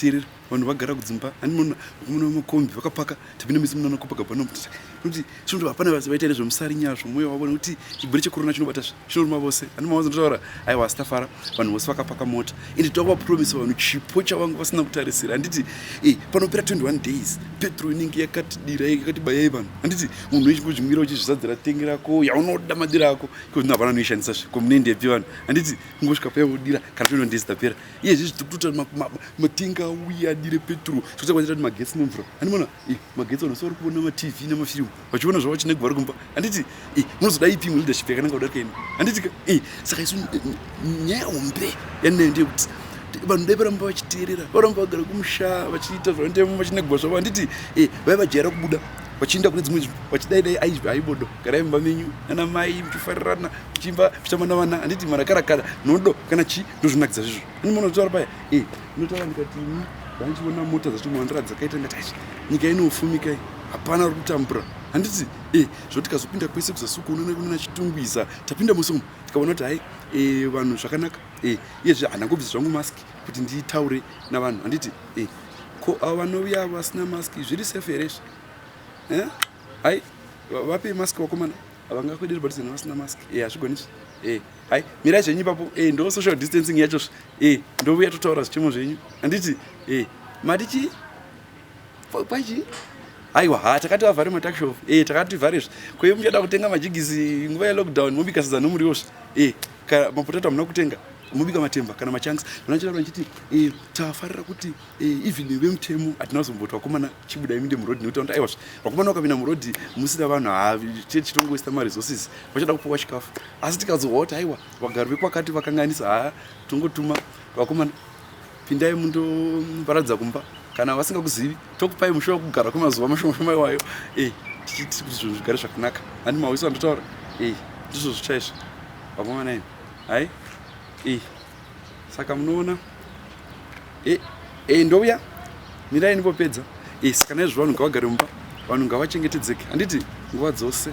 titeerera vanhu vagara kudzimba hanimona makombi vakapaka tapinda misi munana kopaga pano kuti zvinoto hapana vaita nezvemusari nyaya zvomwoyo wavo nekuti chigwere chekorona chinobata chinoruma vose hanimavazondotaura aiwa stafara vanhu vose vakapaka mota ende tavapromisa vanhu chipo chavanga vasina kutarisira handiti panopera 21 days petro inenge yakatidira yakatibayai vanhu handiti munhu wechingozvimwira uchizvizadzira tengi rako yaunoda madira ako kozvino hapana anoishandisa komunendepi vanhu handiti kungosvika payaudira kana 21 days tapera iyezvi zvitikuti matenga auya adire petro zvikuti magetsi nemvura handimona magetsi vanosori kuona matv namafilimu vachiona zvavo chinenge vari kumba handiti munozoda ipi imwe leadership yakananga kudarika ino handiti saka isu nyaya hombe yaninayo ndeyekuti vanhu dai varamba vachiteerera varamba vagara kumusha vachiita zvanotema vachinegwa zvavo handiti vaivajaira kubuda vachienda kune dzimwe nzvimbo vachidaidai aibodo garai mumba menyu nana mai muchifarirana muchimba muchitamba navana handiti marakarakara nodo kana chii ndozvinakidza zvizvo handimona kutaura paya unotaura ndikati ini vanchiona mota dzachimuhandira dzakaita ngati nyika inofumika hapana uri kutambura handiti zvoti tikazopinda kwese kuzasuka unoona kunona chitungwiza tapinda musomo tikaona kuti hai vanhu zvakanaka iyezve handangobvisa zvangu maski kuti nditaure navanhu handiti ko vanouya vasina maski zviri safe here hai vape maski vakomana havangakwederi bhatisana vasina maski hazvigonizvi hai mirai zvenyu ipapo ndo social distancing yachozvo ndouya totaura zvichemo zvenyu handiti mati chii pachi aiwa takati vavhare matakshop takati tivharezve kwei muchada kutenga majigisi nguva yelockdown mobika sadza nomuriwozve mapotato hamuna kutenga mobika matemba kana machanks vanachitaura vachiti tafarira kuti even vemutemo hatina kuzomboti vakomana chibudai minde murodhi nekuti vanoti aiwazve vakomana vakapinda murodhi musina vanhu chitongoista maresources vachada kupiwa chikafu asi tikazohwa kuti aiwa vagari vekwakati vakanganisa tongotuma vakomana pindai mundoparadza kumba kana vasingakuzivi tokupai mushuwa kugara kwemazuva mashoma iwayo tichiti kuti zvinhu zvigare zvakanaka handi mawisa andotaura ndizvo zvichaizvo vakomana imi hai saka munoona ndouya mirai ndipopedza saka naizvo vanhu ngavagare mumba vanhu ngavachengetedzeke handiti nguva dzose